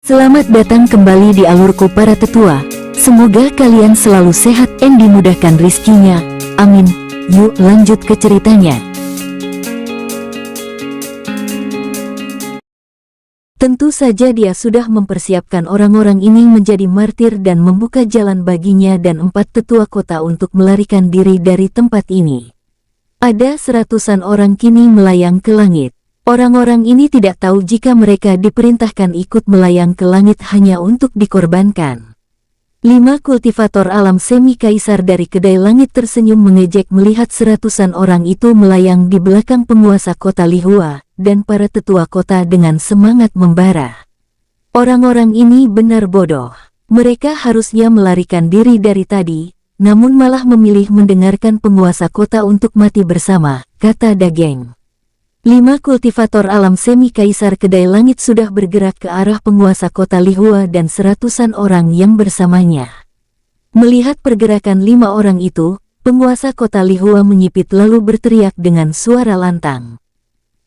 Selamat datang kembali di alurku para tetua. Semoga kalian selalu sehat dan dimudahkan rizkinya. Amin. Yuk lanjut ke ceritanya. Tentu saja dia sudah mempersiapkan orang-orang ini menjadi martir dan membuka jalan baginya dan 4 tetua kota untuk melarikan diri dari tempat ini. Ada seratusan orang kini melayang ke langit. Orang-orang ini tidak tahu jika mereka diperintahkan ikut melayang ke langit hanya untuk dikorbankan. 5 kultivator alam semi kaisar dari kedai langit tersenyum mengejek melihat seratusan orang itu melayang di belakang penguasa kota Lihua dan para tetua kota dengan semangat membara. Orang-orang ini benar bodoh. Mereka harusnya melarikan diri dari tadi, namun malah memilih mendengarkan penguasa kota untuk mati bersama, kata Dageng. 5 kultivator alam semi kaisar kedai langit sudah bergerak ke arah penguasa kota Lihua dan seratusan orang yang bersamanya. Melihat pergerakan 5 orang itu, penguasa kota Lihua menyipit lalu berteriak dengan suara lantang.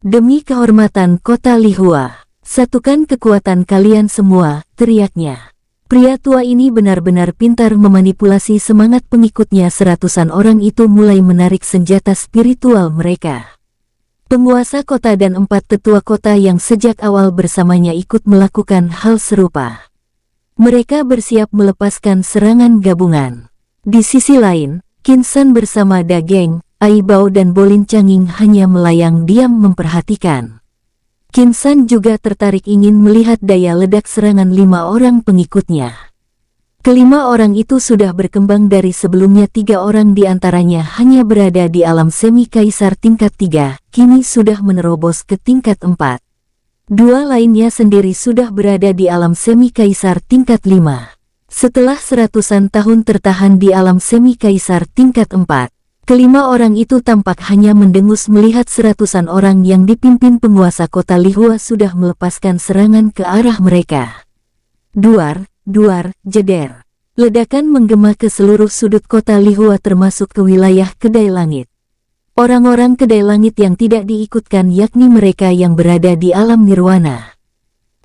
Demi kehormatan kota Lihua, satukan kekuatan kalian semua, teriaknya. Pria tua ini benar-benar pintar memanipulasi semangat pengikutnya. Seratusan orang itu mulai menarik senjata spiritual mereka. Penguasa kota dan 4 tetua kota yang sejak awal bersamanya ikut melakukan hal serupa. Mereka bersiap melepaskan serangan gabungan. Di sisi lain, Qin San bersama Dageng, Ai Bao dan Bolin Changing hanya melayang diam memperhatikan. Qin San juga tertarik ingin melihat daya ledak serangan 5 orang pengikutnya. Kelima orang itu sudah berkembang dari sebelumnya. 3 orang diantaranya hanya berada di alam semi kaisar tingkat 3, kini sudah menerobos ke tingkat 4. 2 lainnya sendiri sudah berada di alam semi kaisar tingkat 5. Setelah seratusan tahun tertahan di alam semi kaisar tingkat 4, kelima orang itu tampak hanya mendengus melihat seratusan orang yang dipimpin penguasa kota Lihua sudah melepaskan serangan ke arah mereka. Duar, jeder. Ledakan menggema ke seluruh sudut kota Lihua termasuk ke wilayah kedai langit. Orang-orang kedai langit yang tidak diikutkan yakni mereka yang berada di alam nirwana.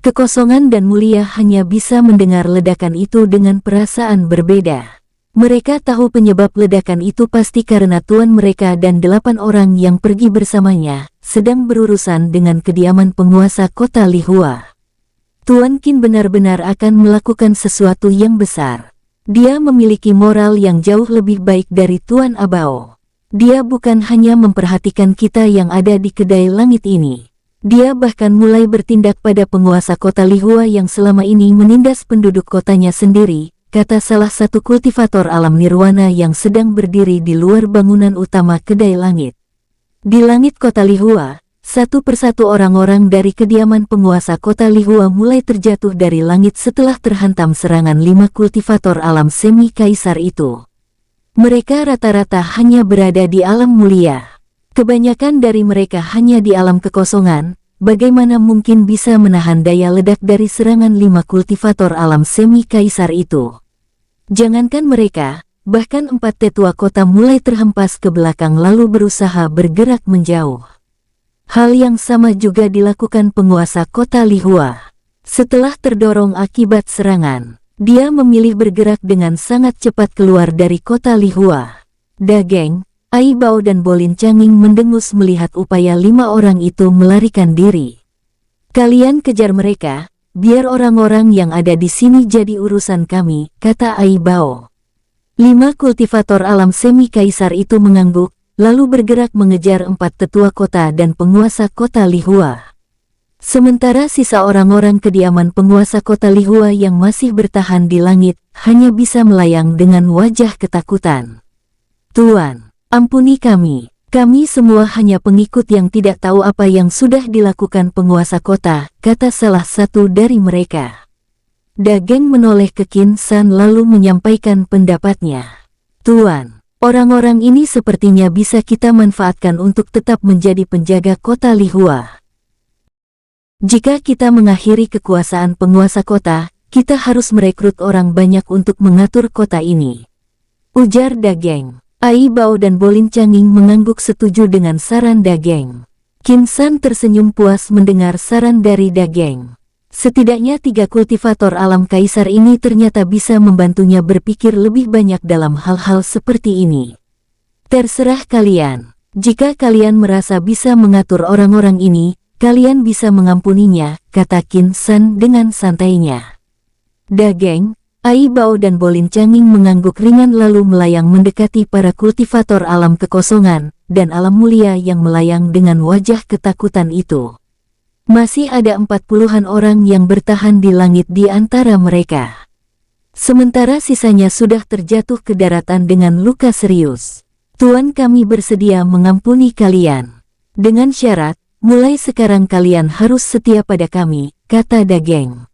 Kekosongan dan mulia hanya bisa mendengar ledakan itu dengan perasaan berbeda. Mereka tahu penyebab ledakan itu pasti karena tuan mereka dan 8 orang yang pergi bersamanya sedang berurusan dengan kediaman penguasa kota Lihua. Tuan Qin benar-benar akan melakukan sesuatu yang besar. Dia memiliki moral yang jauh lebih baik dari Tuan Abao. Dia bukan hanya memperhatikan kita yang ada di kedai langit ini. Dia bahkan mulai bertindak pada penguasa kota Lihua yang selama ini menindas penduduk kotanya sendiri, kata salah satu kultivator alam nirwana yang sedang berdiri di luar bangunan utama kedai langit. Di langit kota Lihua, satu persatu orang-orang dari kediaman penguasa kota Lihua mulai terjatuh dari langit setelah terhantam serangan 5 kultivator alam semi kaisar itu. Mereka rata-rata hanya berada di alam mulia. Kebanyakan dari mereka hanya di alam kekosongan. Bagaimana mungkin bisa menahan daya ledak dari serangan 5 kultivator alam semi kaisar itu? Jangankan mereka, bahkan 4 tetua kota mulai terhempas ke belakang lalu berusaha bergerak menjauh. Hal yang sama juga dilakukan penguasa kota Lihua. Setelah terdorong akibat serangan, dia memilih bergerak dengan sangat cepat keluar dari kota Lihua. Dageng, Ai Bao dan Bolin Changing mendengus melihat upaya 5 orang itu melarikan diri. Kalian kejar mereka, biar orang-orang yang ada di sini jadi urusan kami, kata Ai Bao. 5 kultivator alam semi kaisar itu mengangguk, lalu bergerak mengejar 4 tetua kota dan penguasa kota Lihua. Sementara sisa orang-orang kediaman penguasa kota Lihua yang masih bertahan di langit, hanya bisa melayang dengan wajah ketakutan. Tuan, ampuni kami semua hanya pengikut yang tidak tahu apa yang sudah dilakukan penguasa kota, kata salah satu dari mereka. Dageng menoleh ke Qin San lalu menyampaikan pendapatnya. Tuan, orang-orang ini sepertinya bisa kita manfaatkan untuk tetap menjadi penjaga kota Lihua. Jika kita mengakhiri kekuasaan penguasa kota, kita harus merekrut orang banyak untuk mengatur kota ini, ujar Dageng. Ai Bao dan Bolin Changing mengangguk setuju dengan saran Dageng. Qin San tersenyum puas mendengar saran dari Dageng. Setidaknya 3 kultivator alam kaisar ini ternyata bisa membantunya berpikir lebih banyak dalam hal-hal seperti ini. Terserah kalian. Jika kalian merasa bisa mengatur orang-orang ini, kalian bisa mengampuninya, kata Qin San dengan santainya. Dageng, Ai Bao dan Bolin Changing mengangguk ringan lalu melayang mendekati para kultivator alam kekosongan dan alam mulia yang melayang dengan wajah ketakutan itu. Masih ada 40-an orang yang bertahan di langit di antara mereka. Sementara sisanya sudah terjatuh ke daratan dengan luka serius. Tuan, kami bersedia mengampuni kalian. Dengan syarat, mulai sekarang kalian harus setia pada kami, kata Dageng.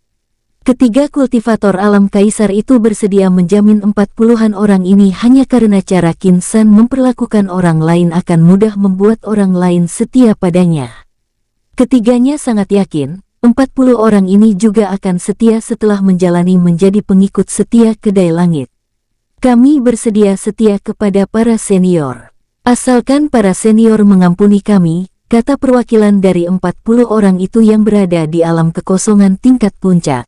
Ketiga kultivator alam kaisar itu bersedia menjamin 40-an orang ini hanya karena cara Qin San memperlakukan orang lain akan mudah membuat orang lain setia padanya. Ketiganya sangat yakin, 40 orang ini juga akan setia setelah menjalani menjadi pengikut setia kedai langit. Kami bersedia setia kepada para senior. Asalkan para senior mengampuni kami, kata perwakilan dari 40 orang itu yang berada di alam kekosongan tingkat puncak.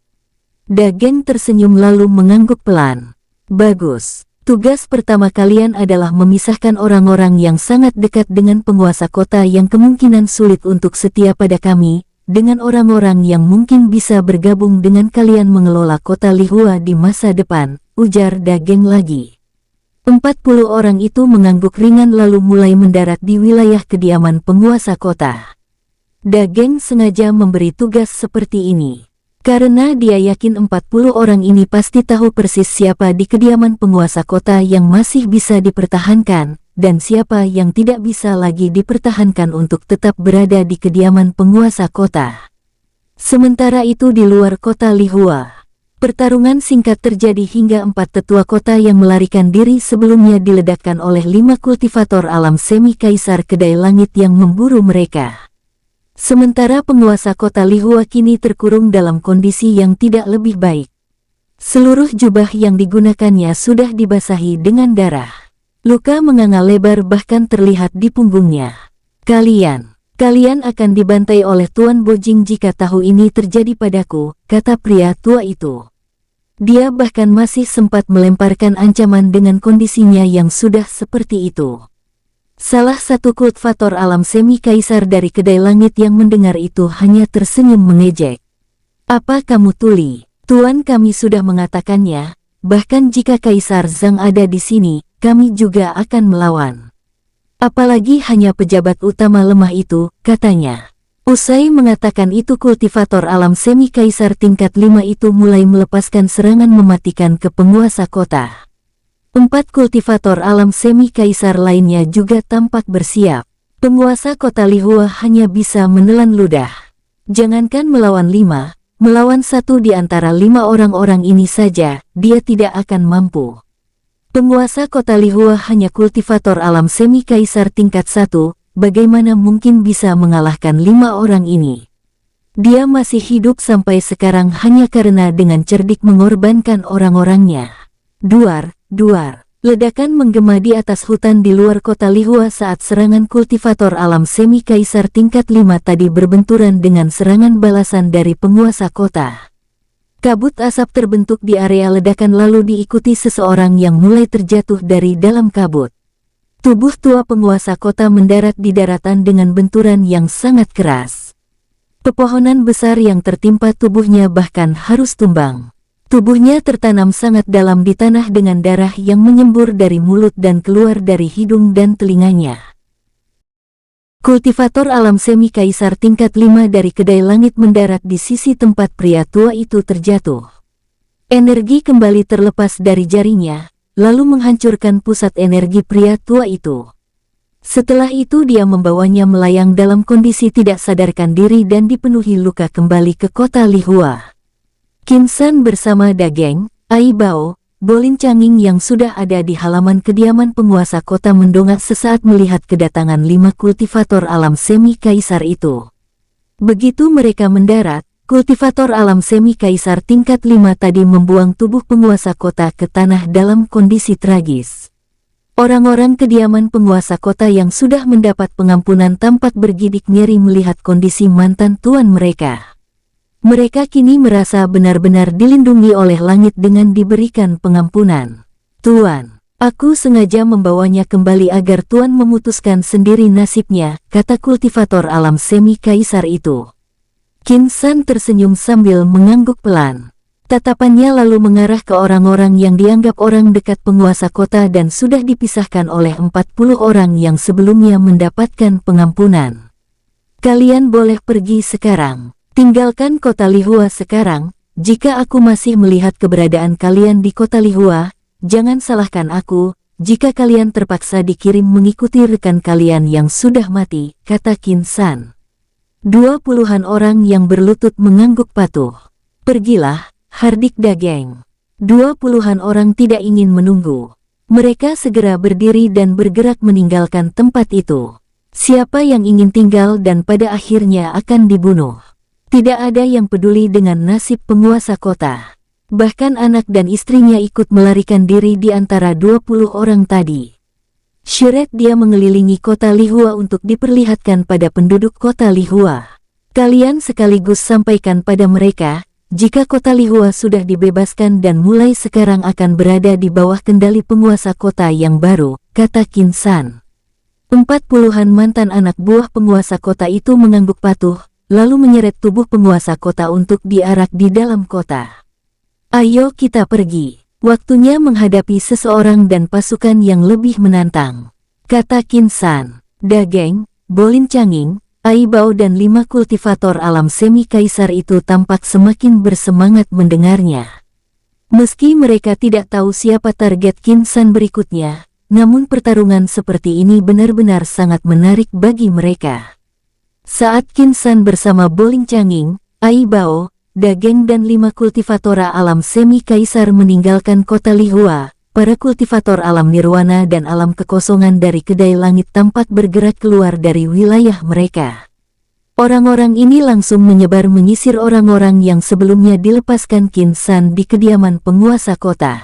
Dageng tersenyum lalu mengangguk pelan. Bagus. Tugas pertama kalian adalah memisahkan orang-orang yang sangat dekat dengan penguasa kota yang kemungkinan sulit untuk setia pada kami, dengan orang-orang yang mungkin bisa bergabung dengan kalian mengelola kota Lihua di masa depan, ujar Dageng lagi. 40 orang itu mengangguk ringan lalu mulai mendarat di wilayah kediaman penguasa kota. Dageng sengaja memberi tugas seperti ini karena dia yakin 40 orang ini pasti tahu persis siapa di kediaman penguasa kota yang masih bisa dipertahankan, dan siapa yang tidak bisa lagi dipertahankan untuk tetap berada di kediaman penguasa kota. Sementara itu di luar kota Lihua, pertarungan singkat terjadi hingga 4 tetua kota yang melarikan diri sebelumnya diledakkan oleh 5 kultivator alam semi kaisar kedai langit yang memburu mereka. Sementara penguasa kota Lihua kini terkurung dalam kondisi yang tidak lebih baik. Seluruh jubah yang digunakannya sudah dibasahi dengan darah. Luka menganga lebar bahkan terlihat di punggungnya. Kalian akan dibantai oleh Tuan Bojing jika tahu ini terjadi padaku, kata pria tua itu. Dia bahkan masih sempat melemparkan ancaman dengan kondisinya yang sudah seperti itu. Salah satu kultivator alam semi kaisar dari kedai langit yang mendengar itu hanya tersenyum mengejek. Apa kamu tuli? Tuan, kami sudah mengatakannya, bahkan jika Kaisar Zhang ada di sini, kami juga akan melawan. Apalagi hanya pejabat utama lemah itu, katanya. Usai mengatakan itu kultivator alam semi kaisar tingkat 5 itu mulai melepaskan serangan mematikan ke penguasa kota. 4 kultivator alam semi kaisar lainnya juga tampak bersiap. Penguasa kota Lihua hanya bisa menelan ludah. Jangankan melawan 5, melawan 1 di antara 5 orang-orang ini saja, dia tidak akan mampu. Penguasa kota Lihua hanya kultivator alam semi kaisar tingkat 1, bagaimana mungkin bisa mengalahkan 5 orang ini? Dia masih hidup sampai sekarang hanya karena dengan cerdik mengorbankan orang-orangnya. Duar. Ledakan menggema di atas hutan di luar kota Lihua saat serangan kultivator alam semi kaisar tingkat 5 tadi berbenturan dengan serangan balasan dari penguasa kota. Kabut asap terbentuk di area ledakan lalu diikuti seseorang yang mulai terjatuh dari dalam kabut. Tubuh tua penguasa kota mendarat di daratan dengan benturan yang sangat keras. Pepohonan besar yang tertimpa tubuhnya bahkan harus tumbang. Tubuhnya tertanam sangat dalam di tanah dengan darah yang menyembur dari mulut dan keluar dari hidung dan telinganya. Kultivator alam semi kaisar tingkat 5 dari kedai langit mendarat di sisi tempat pria tua itu terjatuh. Energi kembali terlepas dari jarinya, lalu menghancurkan pusat energi pria tua itu. Setelah itu dia membawanya melayang dalam kondisi tidak sadarkan diri dan dipenuhi luka kembali ke kota Lihua. Qin San bersama Dageng, Ai Bao, Bolin Changing yang sudah ada di halaman kediaman penguasa kota mendongak sesaat melihat kedatangan 5 kultivator alam semi kaisar itu. Begitu mereka mendarat, kultivator alam semi kaisar tingkat 5 tadi membuang tubuh penguasa kota ke tanah dalam kondisi tragis. Orang-orang kediaman penguasa kota yang sudah mendapat pengampunan tampak bergidik ngeri melihat kondisi mantan tuan mereka. Mereka kini merasa benar-benar dilindungi oleh langit dengan diberikan pengampunan. Tuan, aku sengaja membawanya kembali agar Tuan memutuskan sendiri nasibnya, kata kultivator alam semi kaisar itu. Qin San tersenyum sambil mengangguk pelan. Tatapannya lalu mengarah ke orang-orang yang dianggap orang dekat penguasa kota dan sudah dipisahkan oleh 40 orang yang sebelumnya mendapatkan pengampunan. Kalian boleh pergi sekarang. Tinggalkan kota Lihua sekarang. Jika aku masih melihat keberadaan kalian di kota Lihua, jangan salahkan aku jika kalian terpaksa dikirim mengikuti rekan kalian yang sudah mati, kata Qin San. 20-an orang yang berlutut mengangguk patuh. Pergilah, hardik Dageng. 20-an orang tidak ingin menunggu. Mereka segera berdiri dan bergerak meninggalkan tempat itu. Siapa yang ingin tinggal dan pada akhirnya akan dibunuh. Tidak ada yang peduli dengan nasib penguasa kota. Bahkan anak dan istrinya ikut melarikan diri di antara 20 orang tadi. Syarat dia mengelilingi kota Lihua untuk diperlihatkan pada penduduk kota Lihua. Kalian sekaligus sampaikan pada mereka, jika kota Lihua sudah dibebaskan dan mulai sekarang akan berada di bawah kendali penguasa kota yang baru, kata Qin San. 40-an mantan anak buah penguasa kota itu mengangguk patuh, lalu menyeret tubuh penguasa kota untuk diarak di dalam kota. Ayo kita pergi. Waktunya menghadapi seseorang dan pasukan yang lebih menantang, kata Qin San. Dageng, Bolin Canging, Ai Bao dan 5 kultivator alam semi kaisar itu tampak semakin bersemangat mendengarnya. Meski mereka tidak tahu siapa target Qin San berikutnya, namun pertarungan seperti ini benar-benar sangat menarik bagi mereka. Saat Qin San bersama Bolin Canging, Ai Bao, Dageng dan 5 kultivatora alam semi kaisar meninggalkan kota Lihua, para kultivator alam nirwana dan alam kekosongan dari kedai langit tampak bergerak keluar dari wilayah mereka. Orang-orang ini langsung menyebar menyisir orang-orang yang sebelumnya dilepaskan Qin San di kediaman penguasa kota.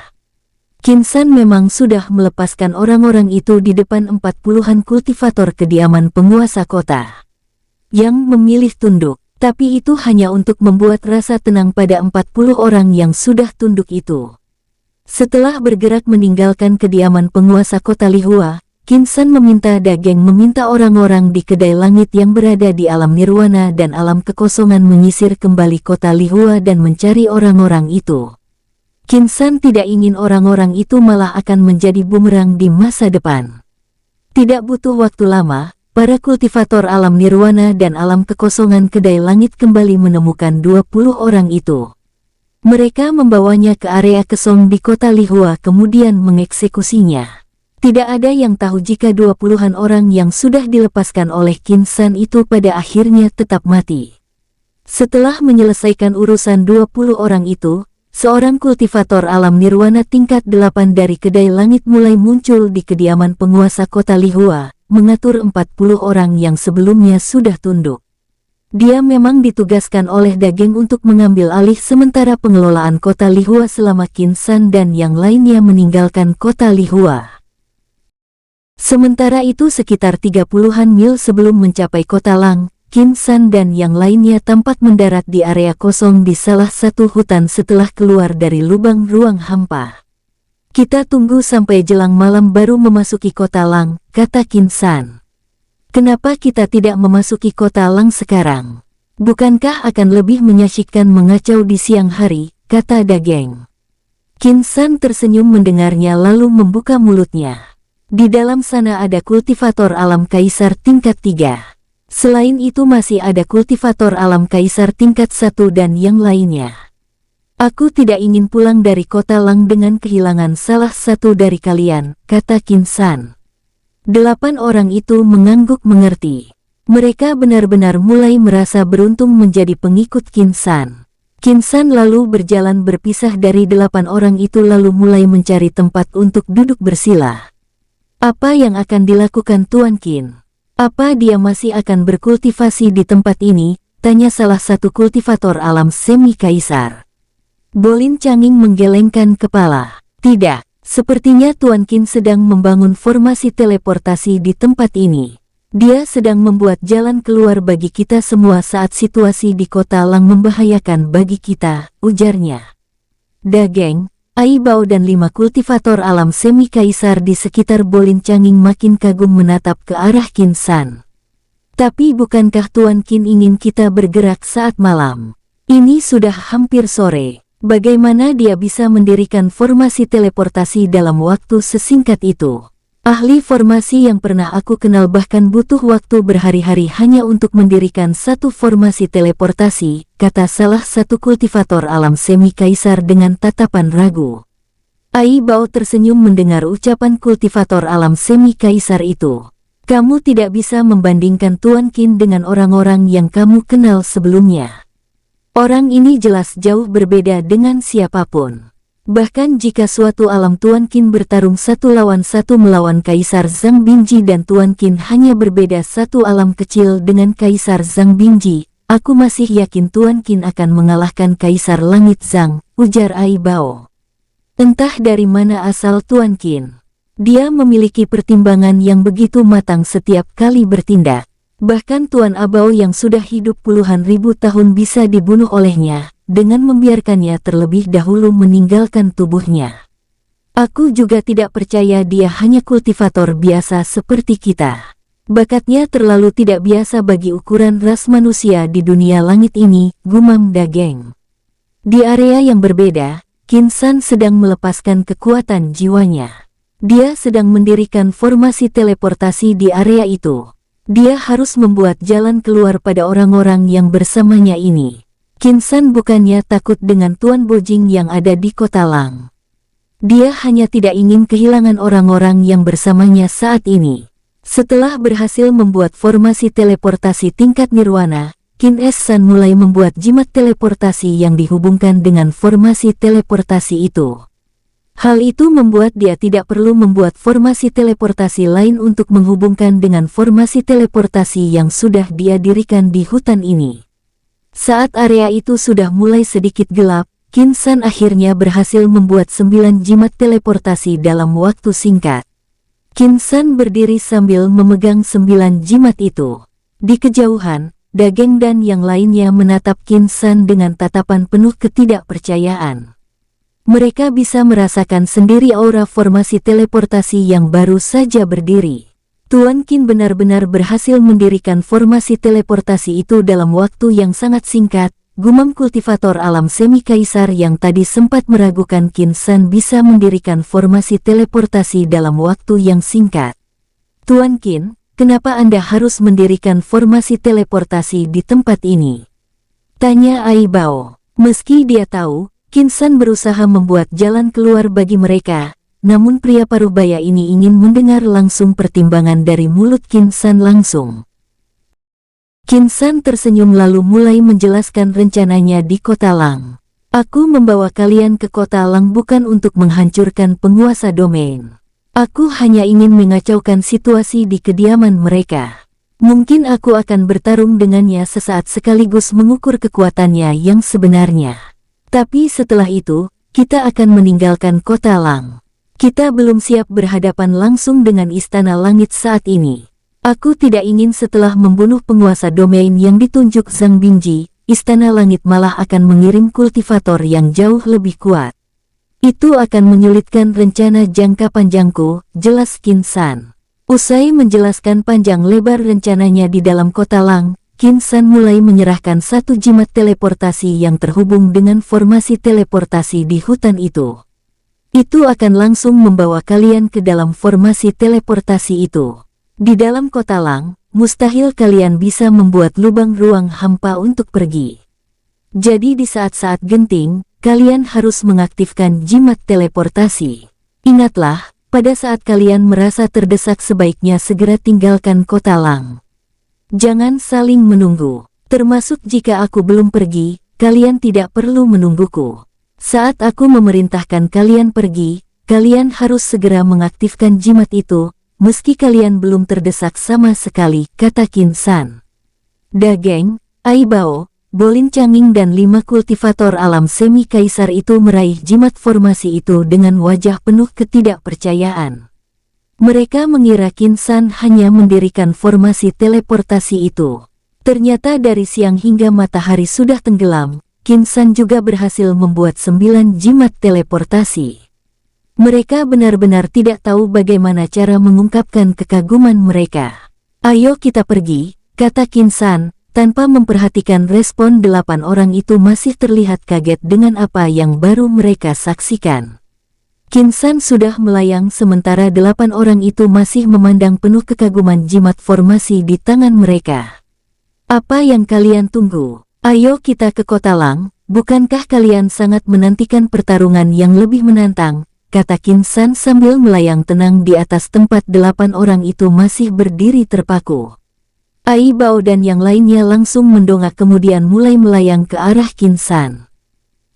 Qin San memang sudah melepaskan orang-orang itu di depan 40-an kultivator kediaman penguasa kota. Yang memilih tunduk, tapi itu hanya untuk membuat rasa tenang pada 40 orang yang sudah tunduk itu. Setelah bergerak meninggalkan kediaman penguasa kota Lihua, Qin San meminta Dageng meminta orang-orang di kedai langit yang berada di alam nirwana dan alam kekosongan menyisir kembali kota Lihua dan mencari orang-orang itu. Qin San tidak ingin orang-orang itu malah akan menjadi bumerang di masa depan. Tidak butuh waktu lama, para kultivator alam nirwana dan alam kekosongan kedai langit kembali menemukan 20 orang itu. Mereka membawanya ke area kosong di kota Lihua kemudian mengeksekusinya. Tidak ada yang tahu jika 20-an orang yang sudah dilepaskan oleh Qin San itu pada akhirnya tetap mati. Setelah menyelesaikan urusan 20 orang itu, seorang kultivator alam nirwana tingkat 8 dari kedai langit mulai muncul di kediaman penguasa kota Lihua, mengatur 40 orang yang sebelumnya sudah tunduk. Dia memang ditugaskan oleh Dageng untuk mengambil alih sementara pengelolaan kota Lihua selama Qin San dan yang lainnya meninggalkan kota Lihua. Sementara itu sekitar 30-an mil sebelum mencapai kota Lang, Qin San dan yang lainnya tampak mendarat di area kosong di salah satu hutan setelah keluar dari lubang ruang hampa. Kita tunggu sampai jelang malam baru memasuki kota Lang, kata Qin San. Kenapa kita tidak memasuki kota Lang sekarang? Bukankah akan lebih menyaksikan mengacau di siang hari, kata Dageng. Qin San tersenyum mendengarnya lalu membuka mulutnya. Di dalam sana ada kultivator alam kaisar tingkat 3. Selain itu masih ada kultivator alam kaisar tingkat 1 dan yang lainnya. Aku tidak ingin pulang dari kota Lang dengan kehilangan salah satu dari kalian, kata Qin San. 8 orang itu mengangguk mengerti. Mereka benar-benar mulai merasa beruntung menjadi pengikut Qin San. Qin San lalu berjalan berpisah dari 8 orang itu lalu mulai mencari tempat untuk duduk bersila. Apa yang akan dilakukan Tuan Qin? Apa dia masih akan berkultivasi di tempat ini? Tanya salah satu kultivator alam semi kaisar. Bolin Canging menggelengkan kepala. Tidak, sepertinya Tuan Qin sedang membangun formasi teleportasi di tempat ini. Dia sedang membuat jalan keluar bagi kita semua saat situasi di kota Lang membahayakan bagi kita, ujarnya. Dageng, Ai Bao dan 5 kultivator alam semi kaisar di sekitar Bolin Canging makin kagum menatap ke arah Qin San. Tapi bukankah Tuan Qin ingin kita bergerak saat malam? Ini sudah hampir sore. Bagaimana dia bisa mendirikan formasi teleportasi dalam waktu sesingkat itu? Ahli formasi yang pernah aku kenal bahkan butuh waktu berhari-hari hanya untuk mendirikan satu formasi teleportasi, kata salah satu kultivator alam semi kaisar dengan tatapan ragu. Ai Bao tersenyum mendengar ucapan kultivator alam semi kaisar itu. Kamu tidak bisa membandingkan Tuan Qin dengan orang-orang yang kamu kenal sebelumnya. Orang ini jelas jauh berbeda dengan siapapun. Bahkan jika suatu alam Tuan Qin bertarung 1 lawan 1 melawan Kaisar Zhang Bingji dan Tuan Qin hanya berbeda satu alam kecil dengan Kaisar Zhang Bingji, aku masih yakin Tuan Qin akan mengalahkan Kaisar Langit Zhang, ujar Ai Bao. Entah dari mana asal Tuan Qin. Dia memiliki pertimbangan yang begitu matang setiap kali bertindak. Bahkan Tuan Abao yang sudah hidup puluhan ribu tahun bisa dibunuh olehnya, dengan membiarkannya terlebih dahulu meninggalkan tubuhnya. Aku juga tidak percaya dia hanya kultivator biasa seperti kita. Bakatnya terlalu tidak biasa bagi ukuran ras manusia di dunia langit ini, gumam Dageng. Di area yang berbeda, Qin San sedang melepaskan kekuatan jiwanya. Dia sedang mendirikan formasi teleportasi di area itu. Dia harus membuat jalan keluar pada orang-orang yang bersamanya ini. Qin San bukannya takut dengan Tuan Bojing yang ada di kota Lang. Dia hanya tidak ingin kehilangan orang-orang yang bersamanya saat ini. Setelah berhasil membuat formasi teleportasi tingkat nirwana, Qin San mulai membuat jimat teleportasi yang dihubungkan dengan formasi teleportasi itu. Hal itu membuat dia tidak perlu membuat formasi teleportasi lain untuk menghubungkan dengan formasi teleportasi yang sudah dia dirikan di hutan ini. Saat area itu sudah mulai sedikit gelap, Qin San akhirnya berhasil membuat 9 jimat teleportasi dalam waktu singkat. Qin San berdiri sambil memegang 9 jimat itu. Di kejauhan, Dageng dan yang lainnya menatap Qin San dengan tatapan penuh ketidakpercayaan. Mereka bisa merasakan sendiri aura formasi teleportasi yang baru saja berdiri. Tuan Qin benar-benar berhasil mendirikan formasi teleportasi itu dalam waktu yang sangat singkat, gumam kultivator alam semi kaisar yang tadi sempat meragukan Qin San bisa mendirikan formasi teleportasi dalam waktu yang singkat. Tuan Qin, kenapa Anda harus mendirikan formasi teleportasi di tempat ini? Tanya Ai Bao. Meski dia tahu, Qin San berusaha membuat jalan keluar bagi mereka, namun pria parubaya ini ingin mendengar langsung pertimbangan dari mulut Qin San langsung. Qin San tersenyum lalu mulai menjelaskan rencananya di kota Lang. Aku membawa kalian ke kota Lang bukan untuk menghancurkan penguasa domain. Aku hanya ingin mengacaukan situasi di kediaman mereka. Mungkin aku akan bertarung dengannya sesaat sekaligus mengukur kekuatannya yang sebenarnya. Tapi setelah itu, kita akan meninggalkan kota Lang. Kita belum siap berhadapan langsung dengan Istana Langit saat ini. Aku tidak ingin setelah membunuh penguasa domain yang ditunjuk Zhang Bingji, Istana Langit malah akan mengirim kultivator yang jauh lebih kuat. Itu akan menyulitkan rencana jangka panjangku, jelas Qin San. Usai menjelaskan panjang lebar rencananya di dalam kota Lang, Qin San mulai menyerahkan satu jimat teleportasi yang terhubung dengan formasi teleportasi di hutan itu. Itu akan langsung membawa kalian ke dalam formasi teleportasi itu. Di dalam kota Lang, mustahil kalian bisa membuat lubang ruang hampa untuk pergi. Jadi di saat-saat genting, kalian harus mengaktifkan jimat teleportasi. Ingatlah, pada saat kalian merasa terdesak sebaiknya segera tinggalkan kota Lang. Jangan saling menunggu, termasuk jika aku belum pergi, kalian tidak perlu menungguku. Saat aku memerintahkan kalian pergi, kalian harus segera mengaktifkan jimat itu, meski kalian belum terdesak sama sekali, kata Qin San. Dageng, Ai Bao, Bolin Canging dan 5 kultivator alam semi kaisar itu meraih jimat formasi itu dengan wajah penuh ketidakpercayaan. Mereka mengira Qin San hanya mendirikan formasi teleportasi itu. Ternyata dari siang hingga matahari sudah tenggelam, Qin San juga berhasil membuat 9 jimat teleportasi. Mereka benar-benar tidak tahu bagaimana cara mengungkapkan kekaguman mereka. "Ayo kita pergi," kata Qin San, tanpa memperhatikan respon 8 orang itu masih terlihat kaget dengan apa yang baru mereka saksikan. Qin San sudah melayang sementara 8 orang itu masih memandang penuh kekaguman jimat formasi di tangan mereka. "Apa yang kalian tunggu? Ayo kita ke Kota Lang, bukankah kalian sangat menantikan pertarungan yang lebih menantang?" kata Qin San sambil melayang tenang di atas tempat 8 orang itu masih berdiri terpaku. Ai Bao dan yang lainnya langsung mendongak kemudian mulai melayang ke arah Qin San.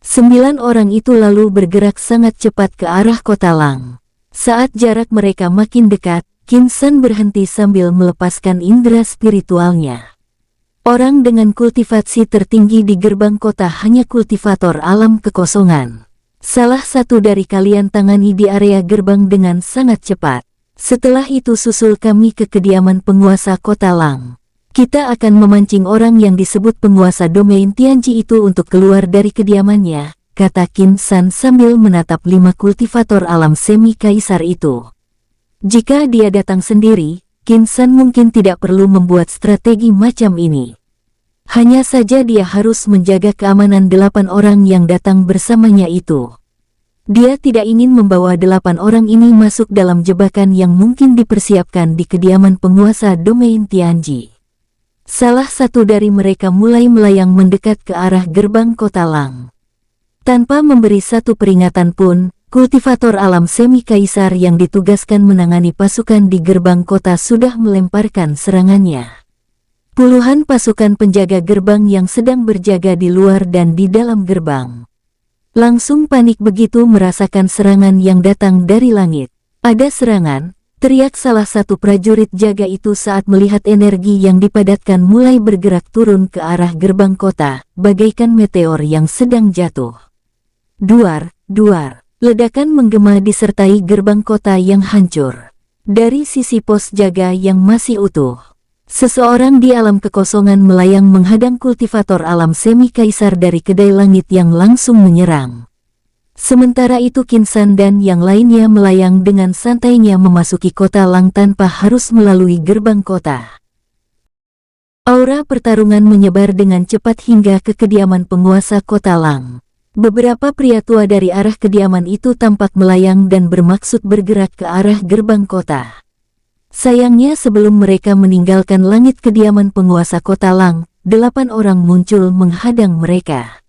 9 orang itu lalu bergerak sangat cepat ke arah Kota Lang. Saat jarak mereka makin dekat, Qin San berhenti sambil melepaskan indera spiritualnya. Orang dengan kultivasi tertinggi di gerbang kota hanya kultivator alam kekosongan. Salah satu dari kalian tangani di area gerbang dengan sangat cepat. Setelah itu susul kami ke kediaman penguasa Kota Lang. Kita akan memancing orang yang disebut penguasa domain Tianji itu untuk keluar dari kediamannya, kata Qin San sambil menatap 5 kultivator alam semi kaisar itu. Jika dia datang sendiri, Qin San mungkin tidak perlu membuat strategi macam ini. Hanya saja dia harus menjaga keamanan 8 orang yang datang bersamanya itu. Dia tidak ingin membawa 8 orang ini masuk dalam jebakan yang mungkin dipersiapkan di kediaman penguasa domain Tianji. Salah satu dari mereka mulai melayang mendekat ke arah gerbang Kota Lang. Tanpa memberi satu peringatan pun, kultivator alam semi kaisar yang ditugaskan menangani pasukan di gerbang kota sudah melemparkan serangannya. Puluhan pasukan penjaga gerbang yang sedang berjaga di luar dan di dalam gerbang langsung panik begitu merasakan serangan yang datang dari langit. "Ada serangan!" teriak salah satu prajurit jaga itu saat melihat energi yang dipadatkan mulai bergerak turun ke arah gerbang kota, bagaikan meteor yang sedang jatuh. Duar, duar, ledakan menggema disertai gerbang kota yang hancur. Dari sisi pos jaga yang masih utuh, seseorang di alam kekosongan melayang menghadang kultivator alam semi kaisar dari kedai langit yang langsung menyerang. Sementara itu Qin San dan yang lainnya melayang dengan santainya memasuki Kota Lang tanpa harus melalui gerbang kota. Aura pertarungan menyebar dengan cepat hingga ke kediaman penguasa Kota Lang. Beberapa pria tua dari arah kediaman itu tampak melayang dan bermaksud bergerak ke arah gerbang kota. Sayangnya sebelum mereka meninggalkan langit kediaman penguasa Kota Lang, 8 orang muncul menghadang mereka.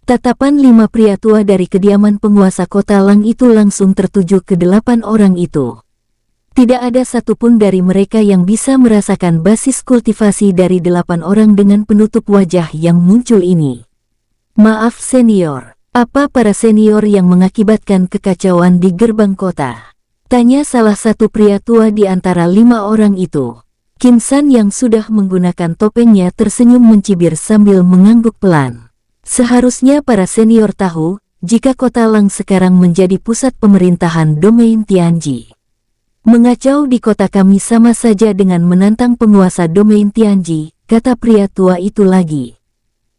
Tatapan 5 pria tua dari kediaman penguasa Kota Lang itu langsung tertuju ke 8 orang itu. Tidak ada satupun dari mereka yang bisa merasakan basis kultivasi dari 8 orang dengan penutup wajah yang muncul ini. "Maaf senior, apa para senior yang mengakibatkan kekacauan di gerbang kota?" tanya salah satu pria tua di antara 5 orang itu. Qin San yang sudah menggunakan topengnya tersenyum mencibir sambil mengangguk pelan. "Seharusnya para senior tahu, jika Kota Lang sekarang menjadi pusat pemerintahan domain Tianji. Mengacau di kota kami sama saja dengan menantang penguasa domain Tianji," kata pria tua itu lagi.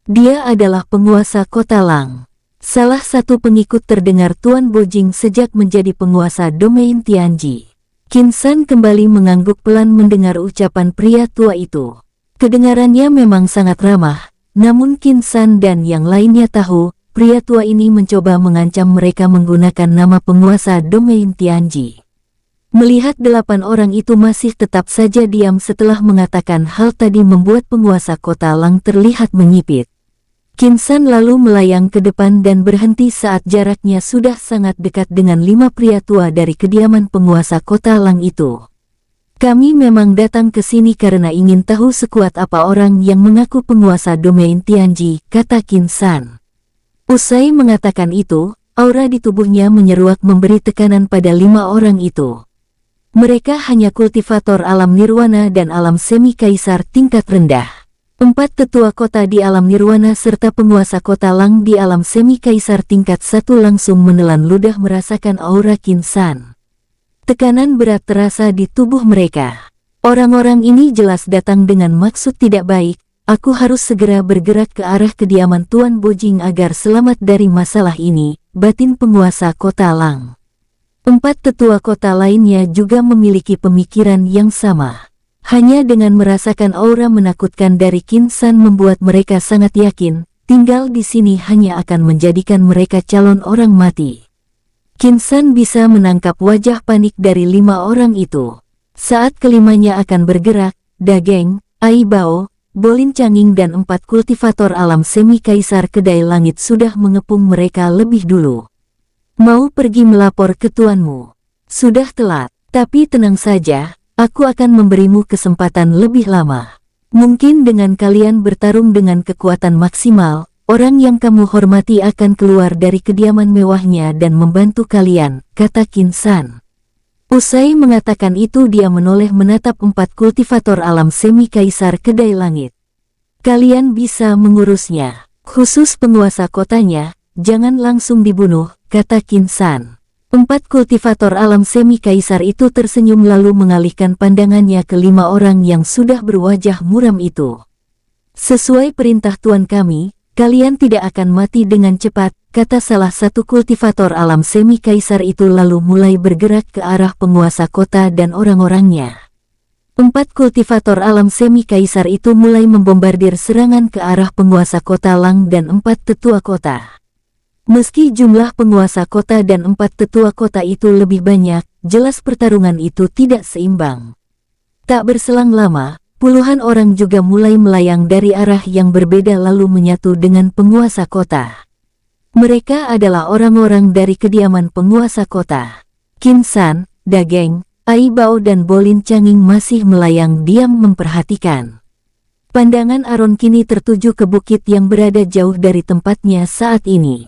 Dia adalah penguasa Kota Lang. Salah satu pengikut terdengar Tuan Bojing sejak menjadi penguasa domain Tianji. Qin San kembali mengangguk pelan mendengar ucapan pria tua itu. Kedengarannya memang sangat ramah. Namun Qin San dan yang lainnya tahu, pria tua ini mencoba mengancam mereka menggunakan nama penguasa domain Tianji. Melihat 8 orang itu masih tetap saja diam setelah mengatakan hal tadi membuat penguasa Kota Lang terlihat menyipit. Qin San lalu melayang ke depan dan berhenti saat jaraknya sudah sangat dekat dengan 5 pria tua dari kediaman penguasa Kota Lang itu. "Kami memang datang ke sini karena ingin tahu sekuat apa orang yang mengaku penguasa domain Tianji," kata Qin San. Usai mengatakan itu, aura di tubuhnya menyeruak memberi tekanan pada 5 orang itu. Mereka hanya kultivator alam nirwana dan alam semi kaisar tingkat rendah. 4 tetua kota di alam nirwana serta penguasa Kota Lang di alam semi kaisar tingkat 1 langsung menelan ludah merasakan aura Qin San. Tekanan berat terasa di tubuh mereka. Orang-orang ini jelas datang dengan maksud tidak baik. Aku harus segera bergerak ke arah kediaman Tuan Bojing agar selamat dari masalah ini, batin penguasa kota Lang. 4 tetua kota lainnya juga memiliki pemikiran yang sama. Hanya dengan merasakan aura menakutkan dari Qin San membuat mereka sangat yakin, tinggal di sini hanya akan menjadikan mereka calon orang mati. Qin San bisa menangkap wajah panik dari 5 orang itu. Saat kelimanya akan bergerak, Dageng, Ai Bao, Bolin Canging dan 4 kultivator alam semi kaisar kedai langit sudah mengepung mereka lebih dulu. Mau pergi melapor ke tuanmu. Sudah telat, tapi tenang saja. Aku akan memberimu kesempatan lebih lama. Mungkin dengan kalian bertarung dengan kekuatan maksimal, orang yang kamu hormati akan keluar dari kediaman mewahnya dan membantu kalian, kata Qin San. Usai mengatakan itu dia menoleh menatap 4 kultivator alam semi kaisar kedai langit. Kalian bisa mengurusnya, khusus penguasa kotanya, jangan langsung dibunuh, kata Qin San. 4 kultivator alam semi kaisar itu tersenyum lalu mengalihkan pandangannya ke 5 orang yang sudah berwajah muram itu. Sesuai perintah tuan kami, kalian tidak akan mati dengan cepat, kata salah satu kultivator alam semi kaisar itu lalu mulai bergerak ke arah penguasa kota dan orang-orangnya. 4 kultivator alam semi kaisar itu mulai membombardir serangan ke arah penguasa kota Lang dan 4 tetua kota. Meski jumlah penguasa kota dan 4 tetua kota itu lebih banyak, jelas pertarungan itu tidak seimbang. Tak berselang lama, puluhan orang juga mulai melayang dari arah yang berbeda lalu menyatu dengan penguasa kota. Mereka adalah orang-orang dari kediaman penguasa kota. Qin San, Dageng, Ai Bao dan Bolin Canging masih melayang diam memperhatikan. Pandangan Aron kini tertuju ke bukit yang berada jauh dari tempatnya saat ini.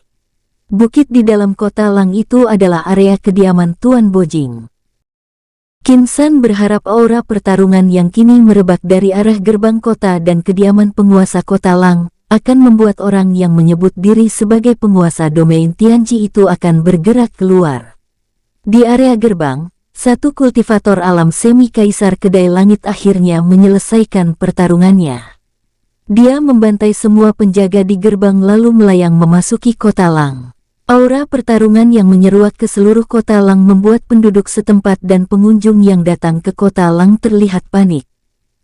Bukit di dalam kota Lang itu adalah area kediaman Tuan Bojing. Qin San berharap aura pertarungan yang kini merebak dari arah gerbang kota dan kediaman penguasa kota Lang akan membuat orang yang menyebut diri sebagai penguasa domain Tianji itu akan bergerak keluar. Di area gerbang, 1 kultivator alam semi kaisar kedai langit akhirnya menyelesaikan pertarungannya. Dia membantai semua penjaga di gerbang lalu melayang memasuki kota Lang. Aura pertarungan yang menyeruak ke seluruh kota Lang membuat penduduk setempat dan pengunjung yang datang ke kota Lang terlihat panik.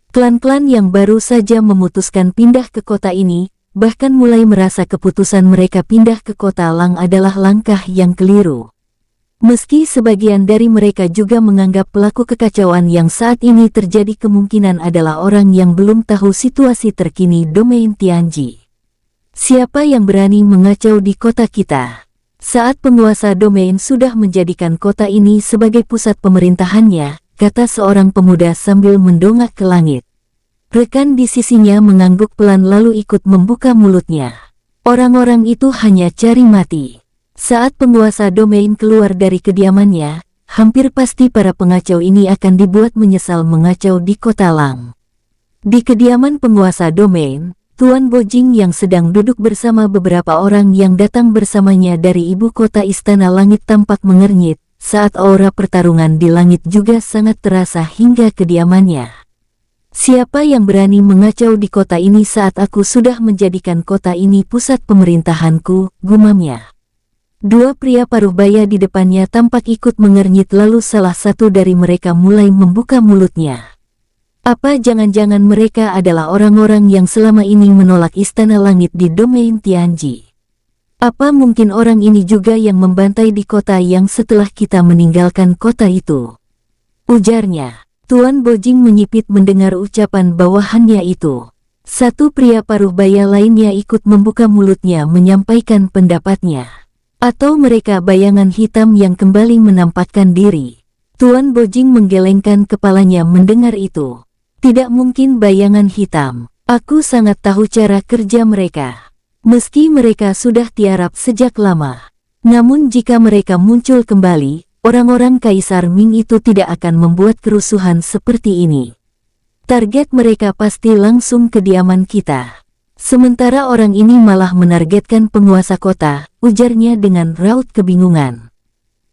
Klan-klan yang baru saja memutuskan pindah ke kota ini, bahkan mulai merasa keputusan mereka pindah ke kota Lang adalah langkah yang keliru. Meski sebagian dari mereka juga menganggap pelaku kekacauan yang saat ini terjadi kemungkinan adalah orang yang belum tahu situasi terkini domain Tianji. Siapa yang berani mengacau di kota kita? Saat penguasa domain sudah menjadikan kota ini sebagai pusat pemerintahannya, kata seorang pemuda sambil mendongak ke langit. Rekan di sisinya mengangguk pelan lalu ikut membuka mulutnya. Orang-orang itu hanya cari mati. Saat penguasa domain keluar dari kediamannya, hampir pasti para pengacau ini akan dibuat menyesal mengacau di kota Lang. Di kediaman penguasa domain, Tuan Bojing yang sedang duduk bersama beberapa orang yang datang bersamanya dari ibu kota Istana Langit tampak mengernyit, saat aura pertarungan di langit juga sangat terasa hingga kediamannya. Siapa yang berani mengacau di kota ini saat aku sudah menjadikan kota ini pusat pemerintahanku, gumamnya. 2 pria paruh baya di depannya tampak ikut mengernyit lalu salah satu dari mereka mulai membuka mulutnya. Apa jangan-jangan mereka adalah orang-orang yang selama ini menolak Istana Langit di domain Tianji? Apa mungkin orang ini juga yang membantai di kota yang setelah kita meninggalkan kota itu? Ujarnya. Tuan Bojing menyipit mendengar ucapan bawahannya itu. 1 pria paruh baya lainnya ikut membuka mulutnya menyampaikan pendapatnya. Atau mereka bayangan hitam yang kembali menampakkan diri? Tuan Bojing menggelengkan kepalanya mendengar itu. Tidak mungkin bayangan hitam. Aku sangat tahu cara kerja mereka. Meski mereka sudah tiarap sejak lama. Namun jika mereka muncul kembali, orang-orang Kaisar Ming itu tidak akan membuat kerusuhan seperti ini. Target mereka pasti langsung kediaman kita. Sementara orang ini malah menargetkan penguasa kota, ujarnya dengan raut kebingungan.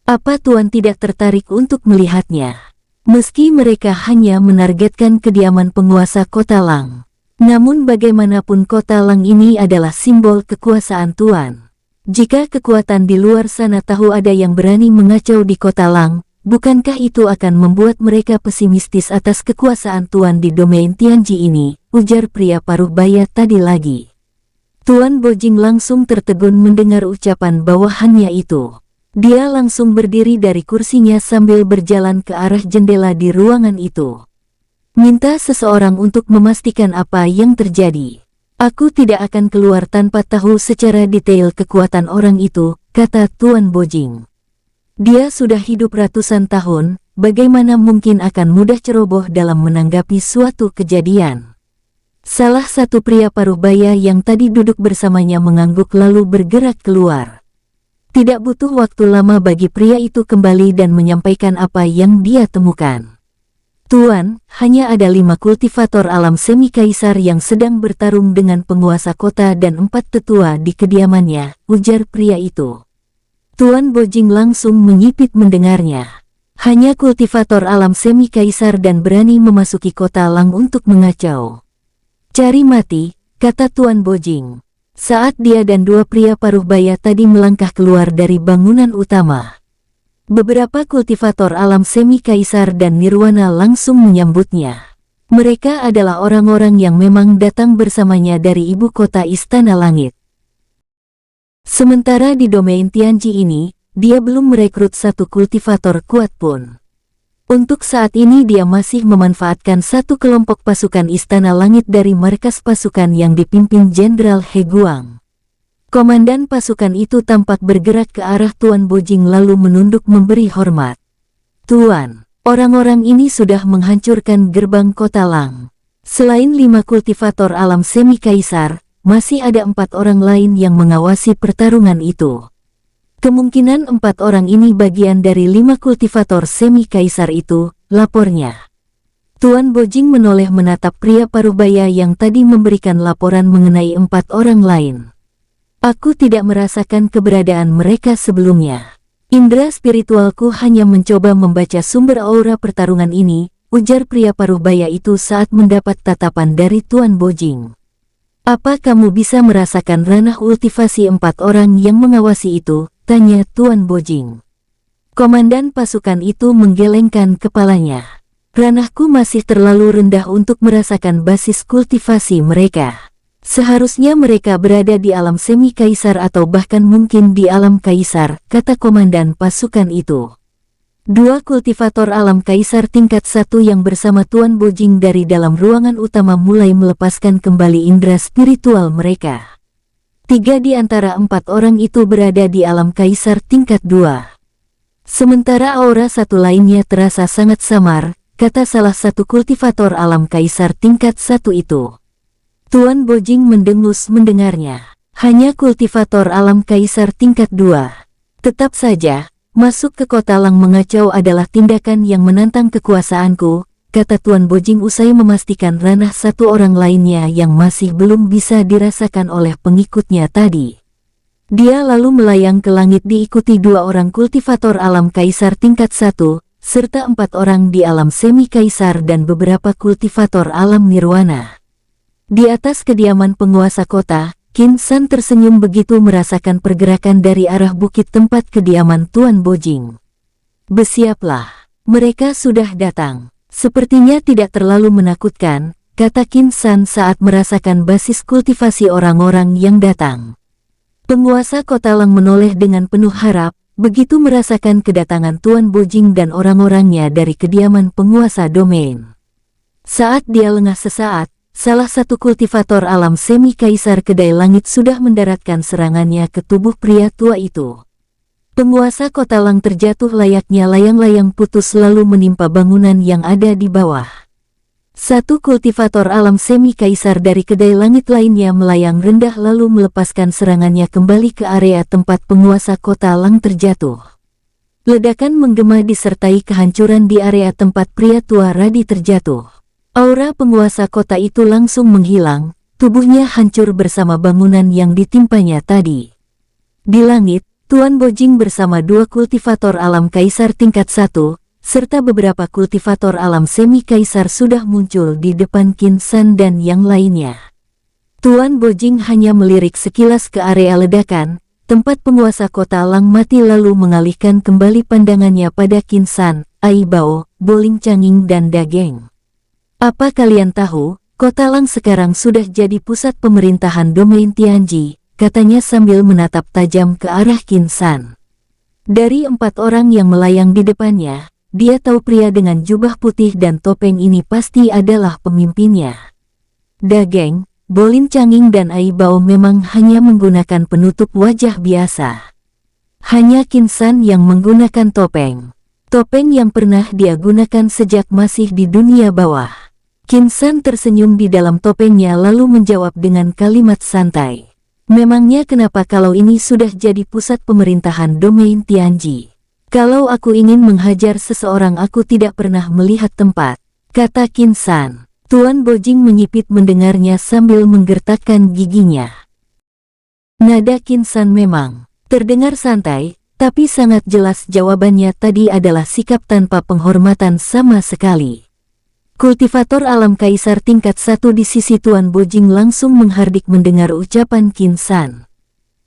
Apa Tuan tidak tertarik untuk melihatnya? Meski mereka hanya menargetkan kediaman penguasa kota Lang. Namun bagaimanapun kota Lang ini adalah simbol kekuasaan Tuan. Jika kekuatan di luar sana tahu ada yang berani mengacau di kota Lang, bukankah itu akan membuat mereka pesimistis atas kekuasaan Tuan di domain Tianji ini, ujar pria paruh baya tadi lagi. Tuan Bojing langsung tertegun mendengar ucapan bawahannya itu. Dia langsung berdiri dari kursinya sambil berjalan ke arah jendela di ruangan itu. Minta seseorang untuk memastikan apa yang terjadi. Aku tidak akan keluar tanpa tahu secara detail kekuatan orang itu, kata Tuan Bojing. Dia sudah hidup ratusan tahun, bagaimana mungkin akan mudah ceroboh dalam menanggapi suatu kejadian. Salah satu pria paruh baya yang tadi duduk bersamanya mengangguk lalu bergerak keluar. Tidak butuh waktu lama bagi pria itu kembali dan menyampaikan apa yang dia temukan. Tuan, hanya ada 5 kultivator alam semi kaisar yang sedang bertarung dengan penguasa kota dan 4 tetua di kediamannya, ujar pria itu. Tuan Bojing langsung menyipit mendengarnya. Hanya kultivator alam semi kaisar dan berani memasuki kota Lang untuk mengacau. Cari mati, kata Tuan Bojing. Saat dia dan 2 pria paruh baya tadi melangkah keluar dari bangunan utama. Beberapa kultivator alam semi kaisar dan nirwana langsung menyambutnya. Mereka adalah orang-orang yang memang datang bersamanya dari ibu kota Istana Langit. Sementara di domain Tianji ini, dia belum merekrut 1 kultivator kuat pun. Untuk saat ini dia masih memanfaatkan 1 kelompok pasukan Istana Langit dari markas pasukan yang dipimpin Jenderal He Guang. Komandan pasukan itu tampak bergerak ke arah Tuan Bojing lalu menunduk memberi hormat. Tuan, orang-orang ini sudah menghancurkan gerbang kota Lang. Selain 5 kultivator alam semi kaisar, masih ada 4 orang lain yang mengawasi pertarungan itu. Kemungkinan 4 orang ini bagian dari 5 kultivator semi kaisar itu, lapornya. Tuan Bojing menoleh menatap pria paruh baya yang tadi memberikan laporan mengenai 4 orang lain. Aku tidak merasakan keberadaan mereka sebelumnya. Indra spiritualku hanya mencoba membaca sumber aura pertarungan ini, ujar pria paruh baya itu saat mendapat tatapan dari Tuan Bojing. Apa kamu bisa merasakan ranah ultivasi 4 orang yang mengawasi itu? Tanya Tuan Bojing. Komandan pasukan itu menggelengkan kepalanya. Ranahku masih terlalu rendah untuk merasakan basis kultivasi mereka. Seharusnya mereka berada di alam semi kaisar atau bahkan mungkin di alam kaisar, kata komandan pasukan itu. 2 kultivator alam kaisar tingkat 1 yang bersama Tuan Bojing dari dalam ruangan utama mulai melepaskan kembali indera spiritual mereka. 3 di antara 4 orang itu berada di alam kaisar tingkat 2. Sementara aura satu lainnya terasa sangat samar, kata salah satu kultivator alam kaisar tingkat 1 itu. Tuan Bojing mendengus mendengarnya. Hanya kultivator alam kaisar tingkat 2. Tetap saja, masuk ke kota Lang mengacau adalah tindakan yang menantang kekuasaanku, kata Tuan Bojing usai memastikan ranah 1 orang lainnya yang masih belum bisa dirasakan oleh pengikutnya tadi. Dia lalu melayang ke langit diikuti 2 orang kultivator alam kaisar tingkat 1, serta 4 orang di alam semi kaisar dan beberapa kultivator alam nirwana. Di atas kediaman penguasa kota, Qin San tersenyum begitu merasakan pergerakan dari arah bukit tempat kediaman Tuan Bojing. Bersiaplah, mereka sudah datang. Sepertinya tidak terlalu menakutkan, kata Qin San saat merasakan basis kultivasi orang-orang yang datang. Penguasa kota Lang menoleh dengan penuh harap, begitu merasakan kedatangan Tuan Bojing dan orang-orangnya dari kediaman penguasa domain. Saat dia lengah sesaat, salah satu kultivator alam semi kaisar kedai langit sudah mendaratkan serangannya ke tubuh pria tua itu. Penguasa kota Lang terjatuh layaknya layang-layang putus lalu menimpa bangunan yang ada di bawah. 1 kultivator alam semi kaisar dari kedai langit lainnya melayang rendah lalu melepaskan serangannya kembali ke area tempat penguasa kota Lang terjatuh. Ledakan menggema disertai kehancuran di area tempat pria tua Radi terjatuh. Aura penguasa kota itu langsung menghilang, tubuhnya hancur bersama bangunan yang ditimpanya tadi. Di langit, Tuan Bojing bersama 2 kultivator alam kaisar tingkat 1, serta beberapa kultivator alam semi kaisar sudah muncul di depan Qin San dan yang lainnya. Tuan Bojing hanya melirik sekilas ke area ledakan, tempat penguasa kota Lang mati lalu mengalihkan kembali pandangannya pada Qin San, Ai Bao, Boling Changing dan Dageng. Apa kalian tahu, kota Lang sekarang sudah jadi pusat pemerintahan domain Tianji, katanya sambil menatap tajam ke arah Qin San. Dari 4 orang yang melayang di depannya, dia tahu pria dengan jubah putih dan topeng ini pasti adalah pemimpinnya. Dageng, Boling Changing dan Ai Bao memang hanya menggunakan penutup wajah biasa. Hanya Qin San yang menggunakan topeng. Topeng yang pernah dia gunakan sejak masih di dunia bawah. Qin San tersenyum di dalam topengnya lalu menjawab dengan kalimat santai. Memangnya kenapa kalau ini sudah jadi pusat pemerintahan domain Tianji? Kalau aku ingin menghajar seseorang aku tidak pernah melihat tempat, kata Qin San. Tuan Bojing menyipit mendengarnya sambil menggertakkan giginya. Nada Qin San memang terdengar santai, tapi sangat jelas jawabannya tadi adalah sikap tanpa penghormatan sama sekali. Kultivator alam kaisar tingkat 1 di sisi Tuan Bojing langsung menghardik mendengar ucapan Qin San.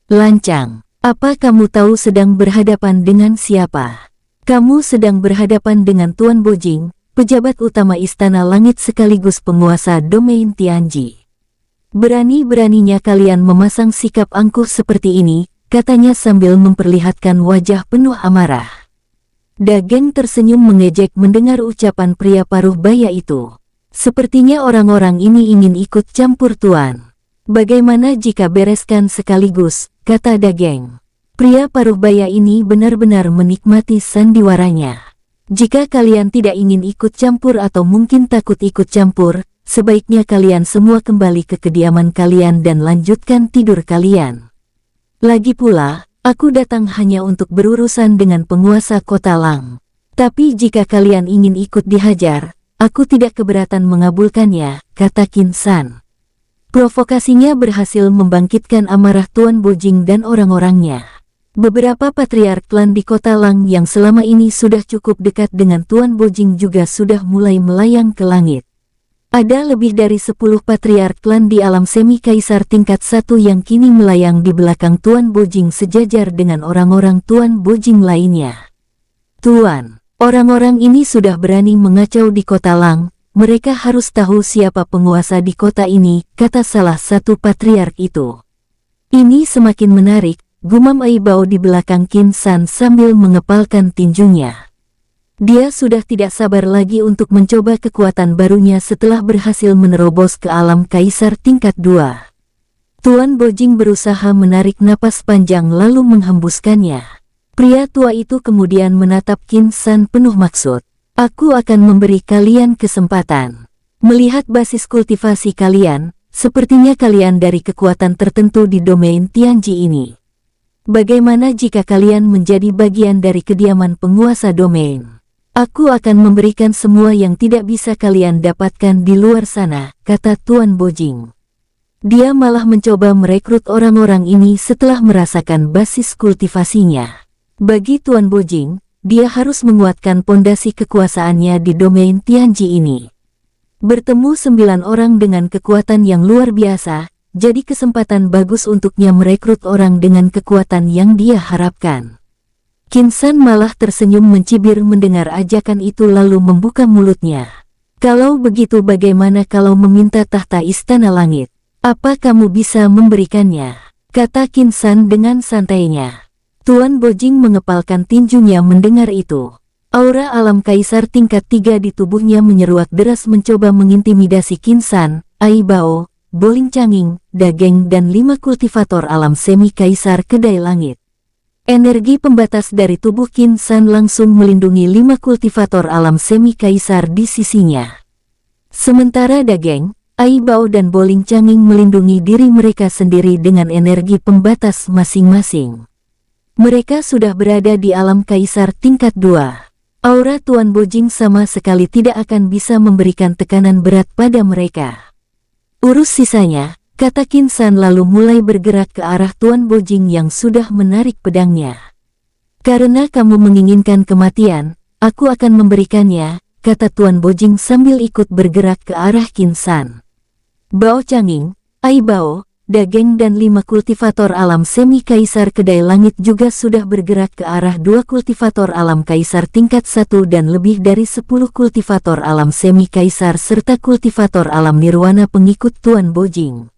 Lancang, apa kamu tahu sedang berhadapan dengan siapa? Kamu sedang berhadapan dengan Tuan Bojing, pejabat utama Istana Langit sekaligus penguasa domain Tianji. Berani-beraninya kalian memasang sikap angkuh seperti ini, katanya sambil memperlihatkan wajah penuh amarah. Dageng tersenyum mengejek mendengar ucapan pria paruh baya itu. Sepertinya orang-orang ini ingin ikut campur tuan. Bagaimana jika bereskan sekaligus, kata Dageng. Pria paruh baya ini benar-benar menikmati sandiwaranya. Jika kalian tidak ingin ikut campur atau mungkin takut ikut campur, sebaiknya kalian semua kembali ke kediaman kalian dan lanjutkan tidur kalian. Lagi pula, aku datang hanya untuk berurusan dengan penguasa kota Lang. Tapi jika kalian ingin ikut dihajar, aku tidak keberatan mengabulkannya, kata Qin San. Provokasinya berhasil membangkitkan amarah Tuan Bojing dan orang-orangnya. Beberapa patriark klan di kota Lang yang selama ini sudah cukup dekat dengan Tuan Bojing juga sudah mulai melayang ke langit. Ada lebih dari 10 patriark klan di alam semi kaisar tingkat 1 yang kini melayang di belakang Tuan Bojing sejajar dengan orang-orang Tuan Bojing lainnya. Tuan, orang-orang ini sudah berani mengacau di kota Lang, mereka harus tahu siapa penguasa di kota ini, kata salah satu patriark itu. Ini semakin menarik, gumam Ai Bao di belakang Qin San sambil mengepalkan tinjunya. Dia sudah tidak sabar lagi untuk mencoba kekuatan barunya setelah berhasil menerobos ke alam kaisar tingkat 2. Tuan Bojing berusaha menarik napas panjang lalu menghembuskannya. Pria tua itu kemudian menatap Qin San penuh maksud. Aku akan memberi kalian kesempatan. Melihat basis kultivasi kalian, sepertinya kalian dari kekuatan tertentu di domain Tianji ini. Bagaimana jika kalian menjadi bagian dari kediaman penguasa domain? Aku akan memberikan semua yang tidak bisa kalian dapatkan di luar sana, kata Tuan Bojing. Dia malah mencoba merekrut orang-orang ini setelah merasakan basis kultivasinya. Bagi Tuan Bojing, dia harus menguatkan pondasi kekuasaannya di domain Tianji ini. Bertemu 9 orang dengan kekuatan yang luar biasa, jadi kesempatan bagus untuknya merekrut orang dengan kekuatan yang dia harapkan. Qin San malah tersenyum mencibir mendengar ajakan itu lalu membuka mulutnya. Kalau begitu bagaimana kalau meminta tahta Istana Langit? Apa kamu bisa memberikannya? Kata Qin San dengan santainya. Tuan Bojing mengepalkan tinjunya mendengar itu. Aura alam kaisar tingkat 3 di tubuhnya menyeruak deras mencoba mengintimidasi Qin San, Ai Bao, Boling Changing, Dageng dan 5 kultivator alam semi kaisar kedai langit. Energi pembatas dari tubuh Qin San langsung melindungi 5 kultivator alam semi kaisar di sisinya. Sementara Dageng, Ai Bao dan Boling Changing melindungi diri mereka sendiri dengan energi pembatas masing-masing. Mereka sudah berada di alam kaisar tingkat 2. Aura Tuan Bojing sama sekali tidak akan bisa memberikan tekanan berat pada mereka. Urus sisanya, kata Qin San lalu mulai bergerak ke arah Tuan Bojing yang sudah menarik pedangnya. Karena kamu menginginkan kematian, aku akan memberikannya, kata Tuan Bojing sambil ikut bergerak ke arah Qin San. Bao Changing, Ai Bao, Dageng dan 5 kultivator alam semi kaisar kedai langit juga sudah bergerak ke arah 2 kultivator alam kaisar tingkat 1 dan lebih dari 10 kultivator alam semi kaisar serta kultivator alam nirwana pengikut Tuan Bojing.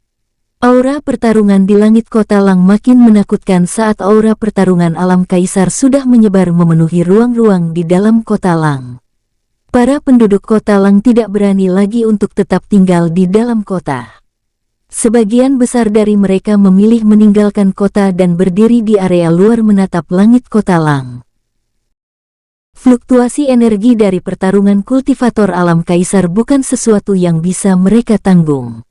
Aura pertarungan di langit kota Lang makin menakutkan saat aura pertarungan alam kaisar sudah menyebar memenuhi ruang-ruang di dalam kota Lang. Para penduduk kota Lang tidak berani lagi untuk tetap tinggal di dalam kota. Sebagian besar dari mereka memilih meninggalkan kota dan berdiri di area luar menatap langit kota Lang. Fluktuasi energi dari pertarungan kultivator alam kaisar bukan sesuatu yang bisa mereka tanggung.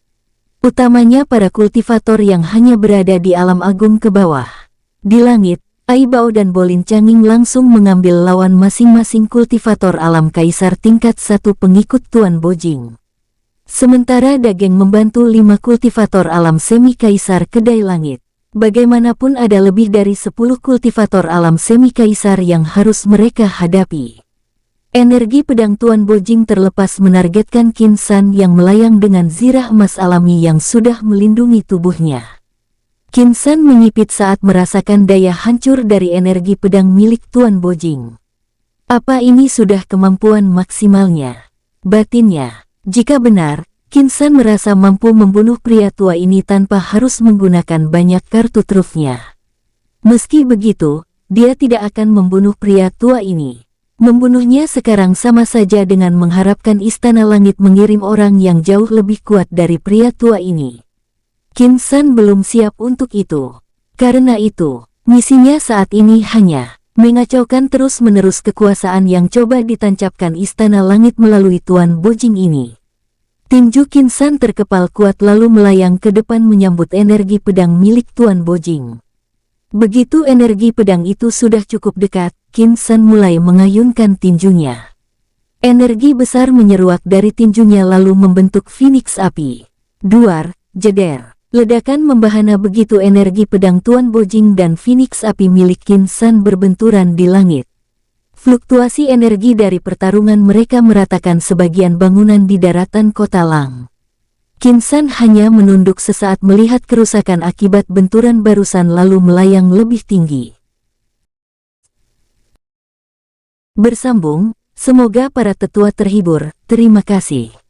Utamanya para kultivator yang hanya berada di alam agung ke bawah. Di langit, Ai Bao dan Bolin Changing langsung mengambil lawan masing-masing kultivator alam kaisar tingkat 1 pengikut Tuan Bojing. Sementara Dageng membantu 5 kultivator alam semi kaisar kedai langit. Bagaimanapun ada lebih dari 10 kultivator alam semi kaisar yang harus mereka hadapi. Energi pedang Tuan Bojing terlepas menargetkan Qin San yang melayang dengan zirah emas alami yang sudah melindungi tubuhnya. Qin San menyipit saat merasakan daya hancur dari energi pedang milik Tuan Bojing. Apa ini sudah kemampuan maksimalnya? Batinnya. Jika benar, Qin San merasa mampu membunuh pria tua ini tanpa harus menggunakan banyak kartu trufnya. Meski begitu, dia tidak akan membunuh pria tua ini. Membunuhnya sekarang sama saja dengan mengharapkan Istana Langit mengirim orang yang jauh lebih kuat dari pria tua ini. Qin San belum siap untuk itu. Karena itu, misinya saat ini hanya mengacaukan terus-menerus kekuasaan yang coba ditancapkan Istana Langit melalui Tuan Bojing ini. Tinju Qin San terkepal kuat lalu melayang ke depan menyambut energi pedang milik Tuan Bojing. Begitu energi pedang itu sudah cukup dekat, Qin San mulai mengayunkan tinjunya. Energi besar menyeruak dari tinjunya lalu membentuk Phoenix api. Duar, jeder. Ledakan membahana begitu energi pedang Tuan Bojing dan Phoenix api milik Qin San berbenturan di langit. Fluktuasi energi dari pertarungan mereka meratakan sebagian bangunan di daratan kota Lang. Qin San hanya menunduk sesaat melihat kerusakan akibat benturan barusan lalu melayang lebih tinggi. Bersambung, semoga para tetua terhibur, terima kasih.